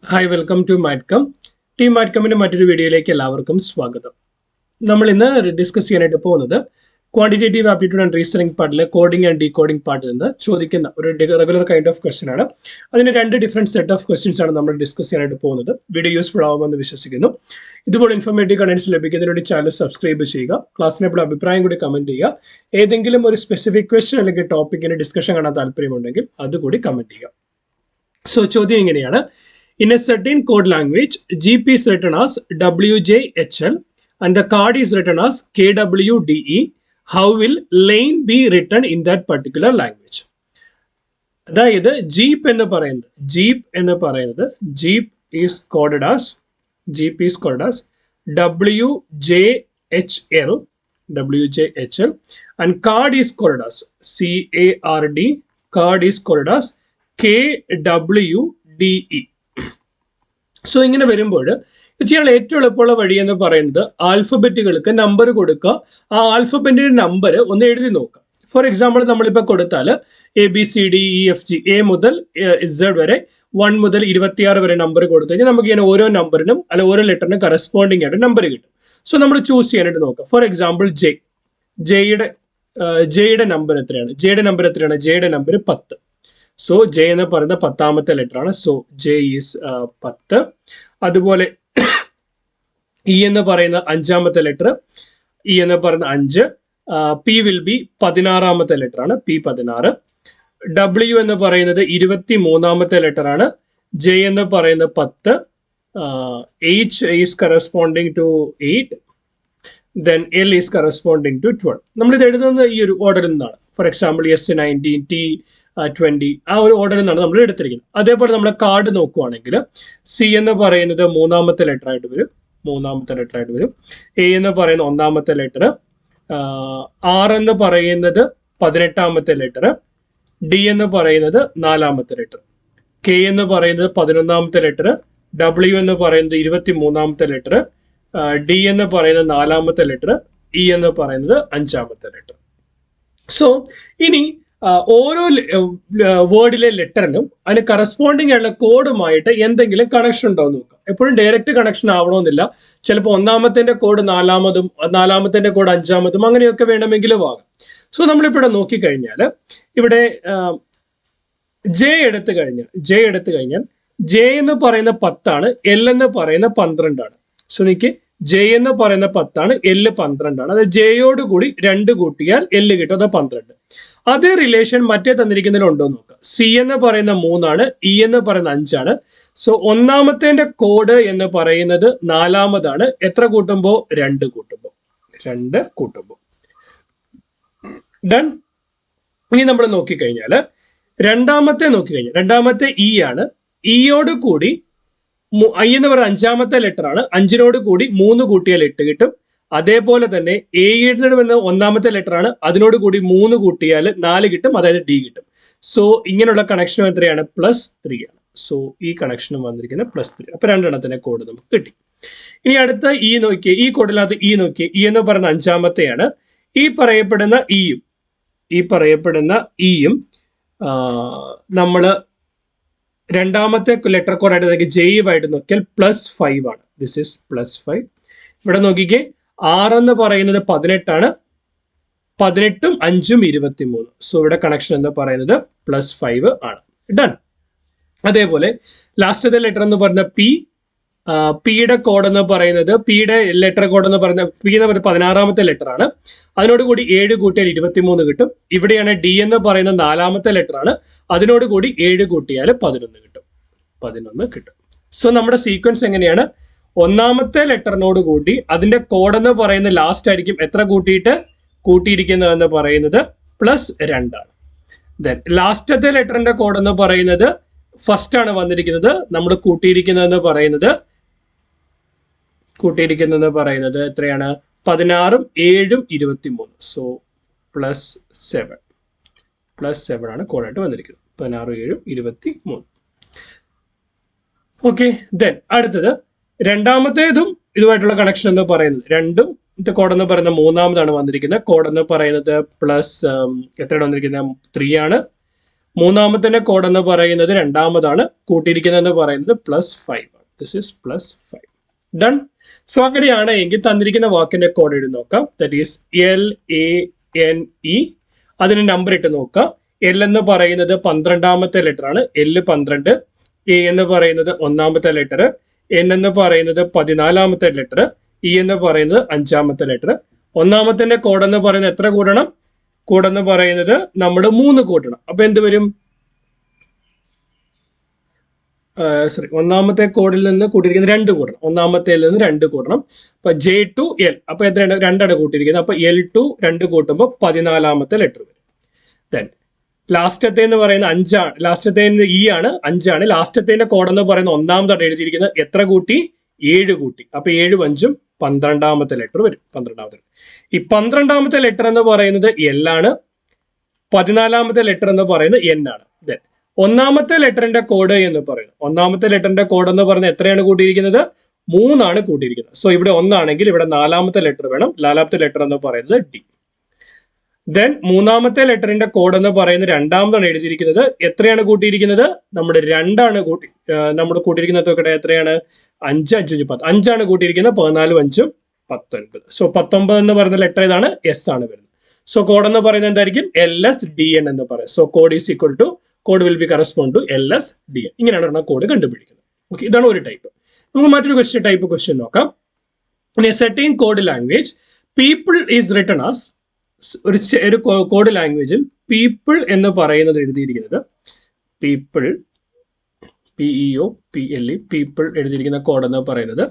Hi welcome to Matcom. Team മാറ്റ്കമ്മിന്റെ മറ്റൊരു വീഡിയോയിലേക്ക് എല്ലാവർക്കും സ്വാഗതം. നമ്മൾ ഇന്ന് ഡിസ്കസ് ചെയ്യാനായിട്ട് പോകുന്നത് ക്വാണ്ടിറ്റേറ്റീവ് ആപ്റ്റിറ്റ്യൂഡ് ആൻഡ് റീസണിംഗ് പാർട്ടിലെ കോഡിംഗ് ആൻഡ് ഡീകോഡിംഗ് പാർട്ടിൽ നിന്ന് ചോദിക്കുന്ന ഒരു റെഗുലർ കൈൻഡ് ഓഫ് ക്വസ്റ്റൻ ആണ്. അതിന് രണ്ട് ഡിഫറെന്റ് സെറ്റ് ഓഫ് ക്വസ്റ്റ്യൻസ് ആണ് നമ്മൾ ഡിസ്കസ് ചെയ്യാനായിട്ട് പോകുന്നത്. വീഡിയോ യൂസ്ഫുൾ ആവുമെന്ന് വിശ്വസിക്കുന്നു. ഇതുപോലെ ഇൻഫോർമേറ്റീവ് കണ്ടന്റ്സ് ലഭിക്കുന്നതിന് വേണ്ടി ചാനൽ സബ്സ്ക്രൈബ് ചെയ്യുക. ക്ലാസ്സിനെ ഇപ്പോൾ അഭിപ്രായം കൂടി കമന്റ് ചെയ്യുക. ഏതെങ്കിലും ഒരു സ്പെസിഫിക് ക്വസ്റ്റൻ അല്ലെങ്കിൽ ടോപ്പിക്കിന് ഡിസ്കഷൻ കാണാൻ താല്പര്യമുണ്ടെങ്കിൽ അതുകൂടി കമന്റ് ചെയ്യുക. സോ ചോദ്യം ഇങ്ങനെയാണ്: In a certain code language, GP is written as WJHL and the card is written as KWDE. How will lane be written in that particular language? അതായത് jeep എന്ന് പറയുന്നത് jeep is coded as WJHL and card is coded as CARD. Card is coded as KWDE. So ഇങ്ങനെ വരുമ്പോൾ ഇത് ചെയ്യാൻ ഏറ്റവും എളുപ്പമുള്ള വഴി എന്ന് പറയുന്നത് ആൽഫബറ്റുകൾക്ക് നമ്പർ കൊടുക്കുക. ആ ആൽഫബറ്റിന്റെ നമ്പർ ഒന്ന് എഴുതി നോക്കുക. ഫോർ എക്സാമ്പിൾ നമ്മളിപ്പോൾ കൊടുത്താൽ ABCDEFG A മുതൽ Z വരെ 1 മുതൽ 26 വരെ നമ്പർ കൊടുത്തു കഴിഞ്ഞാൽ നമുക്ക് ഇങ്ങനെ ഓരോ നമ്പറിനും അല്ല ഓരോ ലെറ്ററിനും കറസ്പോണ്ടിങ് ആയിട്ട് നമ്പർ കിട്ടും. സോ നമ്മൾ ചൂസ് ചെയ്യാനായിട്ട് നോക്കാം. ഫോർ എക്സാമ്പിൾ ജെയുടെ നമ്പർ എത്രയാണ്? ജെയുടെ നമ്പർ 10. സോ ജെ എന്ന് പറയുന്ന 10ാമത്തെ ലെറ്റർ ആണ്. So J is 10. അതുപോലെ ഇ എന്ന് പറയുന്ന 5ാമത്തെ ലെറ്റർ, ഇ എന്ന് പറയുന്ന 5. പി വിൽ ബി 16ാമത്തെ ലെറ്റർ ആണ്, പി 16. ഡബ്ല്യു എന്ന് പറയുന്നത് 23ാമത്തെ ലെറ്റർ ആണ്, ജെ എന്ന് പറയുന്നത് 10. H is corresponding to 8. Then L is corresponding to 12. നമ്മളിത് എഴുതുന്നത് ഈ ഒരു ഓർഡറിൽ നിന്നാണ്. ഫോർ എക്സാമ്പിൾ S19, T20 ആ ഒരു ഓർഡറിൽ നിന്നാണ് നമ്മൾ എടുത്തിരിക്കുന്നത്. അതേപോലെ നമ്മൾ കാർഡ് നോക്കുവാണെങ്കിൽ സി എന്ന് പറയുന്നത് 3ാമത്തെ ലെറ്റർ ആയിട്ട് വരും. എ എന്ന് പറയുന്ന 1ാമത്തെ ലെറ്റർ, ആർ എന്ന് പറയുന്നത് 18ാമത്തെ ലെറ്റർ, ഡി എന്ന് പറയുന്നത് 4ാമത്തെ ലെറ്റർ, കെ എന്ന് പറയുന്നത് 11ാമത്തെ ലെറ്റർ, ഡബ്ല്യു എന്ന് പറയുന്നത് 23ാമത്തെ ലെറ്റർ, ഡി എന്ന് പറയുന്നത് 4ാമത്തെ ലെറ്റർ, ഇ എന്ന് പറയുന്നത് 5ാമത്തെ ലെറ്റർ. സോ ഇനി ഓരോ വേർഡിലെ ലെറ്ററിനും അതിന് കറസ്പോണ്ടിങ് ആയിട്ടുള്ള കോഡുമായിട്ട് എന്തെങ്കിലും കണക്ഷൻ ഉണ്ടോ എന്ന് നോക്കാം. എപ്പോഴും ഡയറക്റ്റ് കണക്ഷൻ ആവണമെന്നില്ല. ചിലപ്പോൾ 1ാമത്തെ കോഡ് 4ാമതും 4ാമത്തെ കോഡ് 5ാമതും അങ്ങനെയൊക്കെ വേണമെങ്കിലും ആകാം. സോ നമ്മളിപ്പോൾ നോക്കിക്കഴിഞ്ഞാൽ ഇവിടെ ജെ എടുത്തു കഴിഞ്ഞാൽ ജെ എന്ന് പറയുന്ന 10 ആണ്, എൽ എന്ന് പറയുന്ന 12 ആണ്. സോ എനിക്ക് ജെ എന്ന് പറയുന്ന 10 ആണ്, എല് 12 ആണ്. അതായത് ജെയോട് കൂടി 2 കൂട്ടിയാൽ എല് കിട്ടും, അത് 12. അതേ റിലേഷൻ മറ്റേ തന്നിരിക്കുന്നതിലുണ്ടോ നോക്കാം. സി എന്ന് പറയുന്ന 3 ആണ്, ഇ എന്ന് പറയുന്ന 5 ആണ്. സോ 1ാമത്തെ കോഡ് എന്ന് പറയുന്നത് 4ാമതാണ്. എത്ര കൂട്ടുമ്പോൾ? 2 കൂട്ടുമ്പോൾ ഡൺ. ഇനി നമ്മൾ നോക്കിക്കഴിഞ്ഞാൽ രണ്ടാമത്തെ ഇ ആണ്. ഇയോട് കൂടി ഐ എന്ന് പറയുന്ന 5ാമത്തെ ലെറ്റർ ആണ്. 5നോട് കൂടി 3 കൂട്ടിയാൽ 8 കിട്ടും. അതേപോലെ തന്നെ എയുടെ വന്ന 1ാമത്തെ ലെറ്റർ ആണ്. അതിനോട് കൂടി 3 കൂട്ടിയാൽ 4 കിട്ടും, അതായത് ഡി കിട്ടും. സോ ഇങ്ങനെയുള്ള കണക്ഷനും എത്രയാണ്? +3 ആണ്. സോ ഈ കണക്ഷനും വന്നിരിക്കുന്നത് +3. അപ്പൊ 2 എണ്ണത്തിന്റെ കോഡ് നമുക്ക് കിട്ടി. ഇനി അടുത്ത ഇ നോക്കിയേ. ഈ കോഡിനകത്ത് ഇ നോക്കിയേ. ഇ എന്ന് പറയുന്ന 5ാമത്തെയാണ്. ഈ പറയപ്പെടുന്ന ഇയും നമ്മള് 2ാമത്തെ ലെറ്റർ കോഡായിട്ട് ജെയുമായിട്ട് നോക്കിയാൽ +5 ആണ്. This is +5. ഇവിടെ നോക്കിക്കേ, 6 എന്ന് പറയുന്നത് 18 ആണ്. 18ഉം 5ഉം 23. സോ ഇവിടെ കണക്ഷൻ എന്ന് പറയുന്നത് +5 ആണ്. ഡൺ. അതേപോലെ ലാസ്റ്റത്തെ ലെറ്റർ എന്ന് പറഞ്ഞ പിയുടെ കോഡ് എന്ന് പറയുന്നത് പിയുടെ ലെറ്റർ കോഡ് എന്ന് പറയുന്നത് പി എന്ന് പറയുന്നത് 16ാമത്തെ ലെറ്റർ ആണ്. അതിനോട് കൂടി 7 കൂട്ടിയാൽ 23 കിട്ടും. ഇവിടെയാണ് ഡി എന്ന് പറയുന്ന 4ാമത്തെ ലെറ്റർ ആണ്. അതിനോട് കൂടി 7 കൂട്ടിയാൽ 11 കിട്ടും. സോ നമ്മുടെ സീക്വൻസ് എങ്ങനെയാണ്? 1ാമത്തെ ലെറ്ററിനോട് കൂടി അതിന്റെ കോഡ് എന്ന് പറയുന്ന ലാസ്റ്റ് ആയിരിക്കും എത്ര കൂട്ടിയിരിക്കുന്നത് എന്ന് പറയുന്നത് +2 ആണ്. ദെൻ ലാസ്റ്റത്തെ ലെറ്ററിന്റെ കോഡ് എന്ന് പറയുന്നത് ഫസ്റ്റ് ആണ് വന്നിരിക്കുന്നത്. നമ്മൾ കൂട്ടിയിരിക്കുന്നതെന്ന് പറയുന്നത് എത്രയാണ്? 16ഉം 7ഉം 23. സോ +7 ആണ് കോഡായിട്ട് വന്നിരിക്കുന്നത്. 16ഉം 7ഉം 23. ഓക്കെ. ദെൻ അടുത്തത് രണ്ടാമത്തേതും ഇതുമായിട്ടുള്ള കണക്ഷൻ എന്ന് പറയുന്നത് രണ്ടും കോഡ് എന്ന് പറയുന്നത് 3ാമതാണ് വന്നിരിക്കുന്നത്. കോഡ് എന്ന് പറയുന്നത് എത്രയാണ് വന്നിരിക്കുന്നത്? 3 ആണ്. മൂന്നാമത്തെ കോഡ് എന്ന് പറയുന്നത് രണ്ടാമതാണ്, കൂട്ടിയിരിക്കുന്നത് പറയുന്നത് +5 ആണ്. This is +5. ഡൺ. സോ അങ്ങനെയാണ് എങ്കിൽ തന്നിരിക്കുന്ന വാക്കിന്റെ കോഡ് എഴുതി നോക്കാം. That is LANE. അതിന് നമ്പർ ഇട്ട് നോക്കാം. L എന്ന് പറയുന്നത് 12ാമത്തെ ലെറ്റർ ആണ്, L12. A എന്ന് പറയുന്നത് 1ാമത്തെ ലെറ്റർ, N എന്ന് പറയുന്നത് 14ാമത്തെ ലെറ്റർ, E എന്ന് പറയുന്നത് 5ാമത്തെ ലെറ്റർ. ഒന്നാമത്തെ കോഡ് എന്ന് പറയുന്നത് എത്ര കൂടണം? കോഡ് എന്ന് പറയുന്നത് നമ്മൾ 3 കൂട്ടണം. അപ്പൊ എന്ത് വരും? ഒന്നാമത്തെ കോഡിൽ നിന്ന് കൂട്ടിയിരിക്കുന്നത് 2 കൂട്ടണം. ഒന്നാമത്തേൽ നിന്ന് 2 കൂട്ടണം. അപ്പൊ J to L. അപ്പൊ എത്രയാണ്? 2 കൂട്ടിയിരിക്കുന്നത്. അപ്പൊ L to 2 കൂട്ടുമ്പോൾ 14ാമത്തെ ലെറ്റർ വരും. ദെൻ ലാസ്റ്റത്തെ എന്ന് പറയുന്ന 5 ആണ്. ലാസ്റ്റത്തെ E ആണ്, 5 ആണ്. ലാസ്റ്റത്തെ കോഡ് എന്ന് പറയുന്ന ഒന്നാമതാണ് എഴുതിയിരിക്കുന്നത്. എത്ര കൂട്ടി? 7 കൂട്ടി. അപ്പൊ 7 5 12ാമത്തെ ലെറ്റർ വരും. 12ാമത്തെ. ഈ 12ാമത്തെ ലെറ്റർ എന്ന് പറയുന്നത് L ആണ്. 14ാമത്തെ ലെറ്റർ എന്ന് പറയുന്നത് N ആണ്. ദെൻ ഒന്നാമത്തെ ലെറ്ററിന്റെ കോഡ് എന്ന് പറയുന്നത്, ഒന്നാമത്തെ ലെറ്ററിന്റെ കോഡ് എന്ന് പറയുന്നത് എത്രയാണ് കൂട്ടിയിരിക്കുന്നത്? 3 ആണ് കൂട്ടിയിരിക്കുന്നത്. സോ ഇവിടെ 1 ആണെങ്കിൽ ഇവിടെ 4ാമത്തെ ലെറ്റർ വേണം. 4ാമത്തെ ലെറ്റർ എന്ന് പറയുന്നത് D. ദെൻ മൂന്നാമത്തെ ലെറ്ററിന്റെ കോഡ് എന്ന് പറയുന്നത് രണ്ടാമതാണ് എഴുതിയിരിക്കുന്നത്. എത്രയാണ് കൂട്ടിയിരിക്കുന്നത്? നമ്മുടെ 2 ആണ് നമ്മൾ കൂട്ടിയിരിക്കുന്നത്. എത്രയാണ്? 5 5 10. 5 ആണ് കൂട്ടിയിരിക്കുന്നത്. 14 5 19. സോ 19 എന്ന് പറയുന്ന ലെറ്റർ ഏതാണ്? S ആണ് വരുന്നത്. സോ കോഡ് എന്ന് പറയുന്നത് എന്തായിരിക്കും? LSDN എന്ന് പറയും. So code is equal to, code will be correspond to LSDN. ഇങ്ങനെയാണ് കോഡ് കണ്ടുപിടിക്കുന്നത്. ഓക്കെ, ഇതാണ് ഒരു ടൈപ്പ്. നമുക്ക് മറ്റൊരു ടൈപ്പ് ക്വസ്റ്റ്യൻ നോക്കാം. In a certain code language, people is written as, ഒരു കോഡ് ലാംഗ്വേജിൽ പീപ്പിൾ എന്ന് പറയുന്നത് എഴുതിയിരിക്കുന്നത്, പീപ്പിൾ PEOPLE, പീപ്പിൾ എഴുതിയിരിക്കുന്ന കോഡ് എന്ന് പറയുന്നത്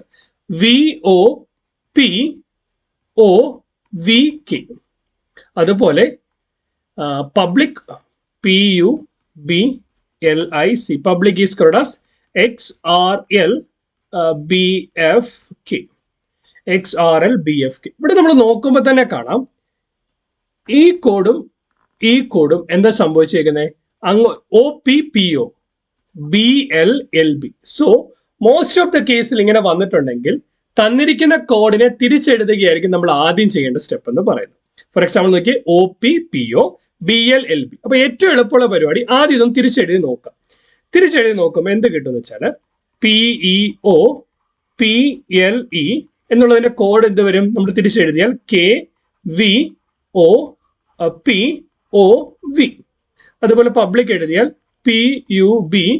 VOPOVK. അതുപോലെ public PUBLIC, public is code as XRLBFK. ഇവിടെ നമ്മൾ നോക്കുമ്പോൾ തന്നെ കാണാം ഈ കോഡും എന്താ സംഭവിച്ചേക്കുന്നത്? അങ്ങ് OPPO BLLB. So most of the കേസിൽ ഇങ്ങനെ വന്നിട്ടുണ്ടെങ്കിൽ തന്നിരിക്കുന്ന കോഡിനെ തിരിച്ചെഴുതുകയായിരിക്കും നമ്മൾ ആദ്യം ചെയ്യേണ്ട സ്റ്റെപ്പ് എന്ന് പറയുന്നത്. ഫോർ എക്സാമ്പിൾ നോക്കി, OPPO BLLB. അപ്പൊ ഏറ്റവും എളുപ്പമുള്ള പരിപാടി ആദ്യം ഇതൊന്നും തിരിച്ചെഴുതി നോക്കാം. തിരിച്ചെഴുതി നോക്കുമ്പോൾ എന്ത് കിട്ടുമെന്ന് വെച്ചാൽ PEOPLE എന്നുള്ളതിന്റെ കോഡ് എന്ത് വരും? നമ്മൾ തിരിച്ചെഴുതിയാൽ KVOPOV. അതുപോലെ പബ്ലിക് എഴുതിയാൽ PUBLIC.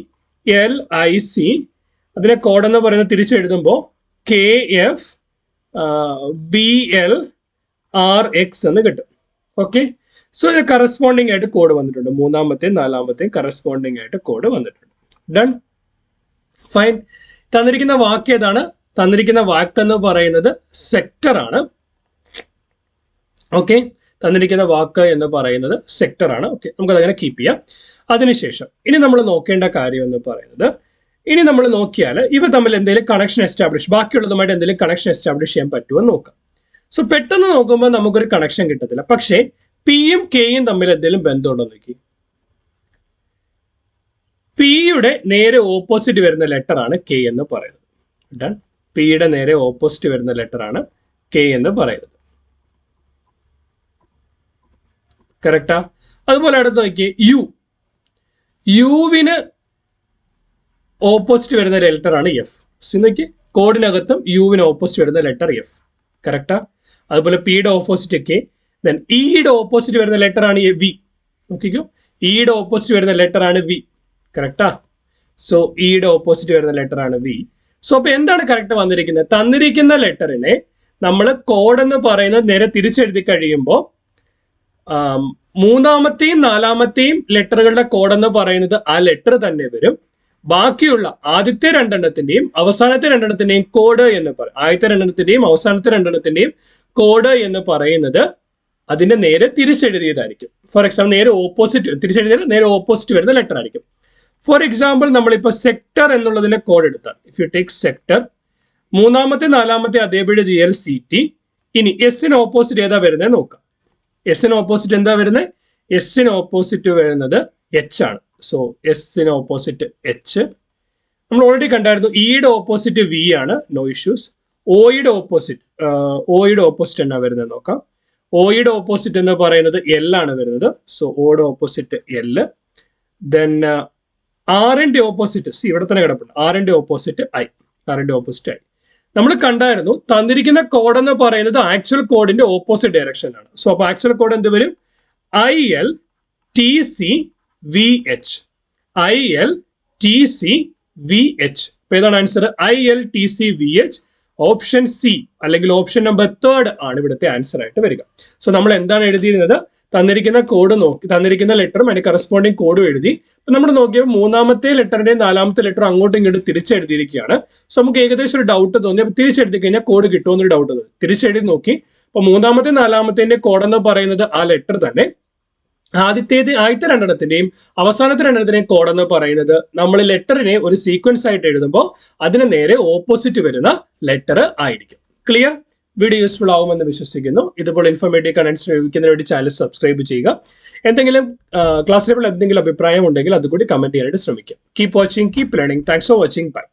അതിനെ കോഡ് എന്ന് പറയുന്നത് തിരിച്ചെഴുതുമ്പോൾ KFBLRX എന്ന് കിട്ടും. ഓക്കെ, സോ ഇത് കറസ്പോണ്ടിങ് ആയിട്ട് കോഡ് വന്നിട്ടുണ്ട്. മൂന്നാമത്തെയും 4ാമത്തെയും കറസ്പോണ്ടിങ് ആയിട്ട് കോഡ് വന്നിട്ടുണ്ട്. Done, fine. തന്നിരിക്കുന്ന വാക്ക് ഏതാണ്? തന്നിരിക്കുന്ന വാക്ക് എന്ന് പറയുന്നത് സെക്ടർ ആണ്. ഓക്കെ, തന്നിരിക്കുന്ന വാക്ക് എന്ന് പറയുന്നത് സെക്ടർ ആണ്. ഓക്കെ, നമുക്കതങ്ങനെ കീപ്പ് ചെയ്യാം. അതിനുശേഷം ഇനി നമ്മൾ നോക്കേണ്ട കാര്യം എന്ന് പറയുന്നത്, ഇനി നമ്മൾ നോക്കിയാൽ ഇവ തമ്മിൽ എന്തെങ്കിലും കണക്ഷൻ എസ്റ്റാബ്ലിഷ്, ബാക്കിയുള്ളതുമായിട്ട് എന്തെങ്കിലും കണക്ഷൻ എസ്റ്റാബ്ലിഷ് ചെയ്യാൻ പറ്റുമോ എന്ന് നോക്കാം. സോ പെട്ടെന്ന് നോക്കുമ്പോൾ നമുക്കൊരു കണക്ഷൻ കിട്ടത്തില്ല. പക്ഷേ പിയും കെയും തമ്മിൽ എന്തെങ്കിലും ബന്ധമുണ്ടോ നോക്കി. പിയുടെ നേരെ ഓപ്പോസിറ്റ് വരുന്ന ലെറ്റർ ആണ് കെ എന്ന് പറയുന്നത്. ഡൺ. പിയുടെ നേരെ ഓപ്പോസിറ്റ് വരുന്ന ലെറ്റർ ആണ് കെ എന്ന് പറയുന്നത്. കറക്റ്റാ? അതുപോലെ അടുത്ത് നോക്കിയേ, യുവിന് ഓപ്പോസിറ്റ് വരുന്ന ലെറ്റർ ആണ് എഫ്. നോക്കി, കോഡിനകത്തും യുവിന് ഓപ്പോസിറ്റ് വരുന്ന ലെറ്റർ എഫ്. കറക്റ്റാ? അതുപോലെ പിയുടെ ഓപ്പോസിറ്റ് കെ. ദെൻ ഇയുടെ ഓപ്പോസിറ്റ് വരുന്ന ലെറ്റർ ആണ് വി. നോക്കിക്കോ, ഇയുടെ ഓപ്പോസിറ്റ് വരുന്ന ലെറ്റർ ആണ് വി. കറക്റ്റാ? സോ ഇയുടെ ഓപ്പോസിറ്റ് വരുന്ന ലെറ്റർ ആണ് വി. സോ അപ്പൊ എന്താണ് കറക്റ്റ് വന്നിരിക്കുന്നത്? തന്നിരിക്കുന്ന ലെറ്ററിനെ നമ്മൾ കോഡ് എന്ന് പറയുന്നത് നേരെ തിരിച്ചെഴുതി കഴിയുമ്പോൾ മൂന്നാമത്തെയും 4ാമത്തെയും ലെറ്ററുകളുടെ കോഡ് എന്ന് പറയുന്നത് ആ ലെറ്റർ തന്നെ വരും. ബാക്കിയുള്ള ആദ്യത്തെ 2 അവസാനത്തെ 2 കോഡ് എന്ന് പറയും. ആദ്യത്തെ 2 അവസാനത്തെ 2 കോഡ് എന്ന് പറയുന്നത് അതിന്റെ നേരെ തിരിച്ചെഴുതിയതായിരിക്കും. ഫോർ എക്സാമ്പിൾ നേരെ ഓപ്പോസിറ്റ് തിരിച്ചെഴുതിയാൽ നേരെ ഓപ്പോസിറ്റ് വരുന്ന ലെറ്റർ ആയിരിക്കും. ഫോർ എക്സാമ്പിൾ നമ്മളിപ്പോൾ സെക്ടർ എന്നുള്ളതിന്റെ കോഡ് എടുത്താൽ, ഇഫ് യു ടേക്ക് സെക്ടർ, മൂന്നാമത്തെ 4ാമത്തെ അതേപടി എഴുതിയാൽ CT. ഇനി എസിന് ഓപ്പോസിറ്റ് ഏതാ വരുന്നത് നോക്കാം. എസിന് ഓപ്പോസിറ്റ് എന്താ വരുന്നത്? എസിന് ഓപ്പോസിറ്റ് വരുന്നത് H ആണ്. സോ എസിന് ഓപ്പോസിറ്റ് H. നമ്മൾ ഓൾറെഡി കണ്ടായിരുന്നു. ഇയുടെ ഓപ്പോസിറ്റ് V ആണ്, നോ ഇഷ്യൂസ്. ഒയുടെ ഓപ്പോസിറ്റ് എന്നാ വരുന്നത് നോക്കാം. ഒയുടെ ഓപ്പോസിറ്റ് എന്ന് പറയുന്നത് L ആണ് വരുന്നത്. സോ ഒയുടെ ഓപ്പോസിറ്റ് L. ദെൻ ആറിന്റെ ഓപ്പോസിറ്റ് ഇവിടെ തന്നെ കിടപ്പുണ്ട്. ആറിന്റെ ഓപ്പോസിറ്റ് ഐ. നമ്മൾ കണ്ടായിരുന്നു തന്നിരിക്കുന്ന കോഡ് എന്ന് പറയുന്നത് ആക്ച്വൽ കോഡിന്റെ ഓപ്പോസിറ്റ് ഡയറക്ഷനിലാണ്. സോ അപ്പൊ ആക്ച്വൽ കോഡ് എന്ത് വരും? ILTCVH. ILTCVH. അപ്പൊ ഏതാണ് ആൻസർ? ILTCVH. ഓപ്ഷൻ സി അല്ലെങ്കിൽ ഓപ്ഷൻ നമ്പർ 3 ആണ് ഇവിടുത്തെ ആൻസർ ആയിട്ട് വരിക. സോ നമ്മൾ എന്താണ് എഴുതിയിരുന്നത്? തന്നിരിക്കുന്ന കോഡ് നോക്കി, തന്നിരിക്കുന്ന ലെറ്ററും അതിന് കറസ്പോണ്ടിങ് കോഡും എഴുതി. നമ്മൾ നോക്കിയപ്പോൾ മൂന്നാമത്തെ ലെറ്ററിന്റെയും നാലാമത്തെ ലെറ്റർ അങ്ങോട്ടും ഇങ്ങോട്ടും തിരിച്ചെഴുതിയിരിക്കുകയാണ്. സോ നമുക്ക് ഏകദേശം ഒരു ഡൗട്ട് തോന്നി. അപ്പൊ തിരിച്ചെഴുതി കഴിഞ്ഞാൽ കോഡ് കിട്ടുമെന്നൊരു ഡൗട്ട് തോന്നി. തിരിച്ചെഴുതി നോക്കി. അപ്പൊ മൂന്നാമത്തെ നാലാമത്തെ കോഡ് എന്ന് പറയുന്നത് ആ ലെറ്റർ തന്നെ. ആദ്യത്തെ രണ്ടെണ്ണത്തിന്റെയും അവസാനത്തെ രണ്ടെണ്ണത്തിന്റെയും കോഡ് എന്ന് പറയുന്നത് നമ്മൾ ലെറ്ററിനെ ഒരു സീക്വൻസ് ആയിട്ട് എഴുതുമ്പോൾ അതിന് നേരെ ഓപ്പോസിറ്റ് വരുന്ന ലെറ്റർ ആയിരിക്കും. ക്ലിയർ? വീഡിയോ യൂസ്ഫുൾ ആവുമെന്ന് വിശ്വസിക്കുന്നു. ഇതുപോലെ ഇൻഫോർമേറ്റീവ് കണ്ടന്റ്സ് ഉപയോഗിക്കുന്നതിന് വേണ്ടി ചാനൽ സബ്സ്ക്രൈബ് ചെയ്യുക. എന്തെങ്കിലും ക്ലാസ്സിലെ എന്തെങ്കിലും അഭിപ്രായം ഉണ്ടെങ്കിൽ അതുകൂടി കമന്റ് ചെയ്യാനായിട്ട് ശ്രമിക്കുക. Keep watching, keep learning. Thanks for watching. By.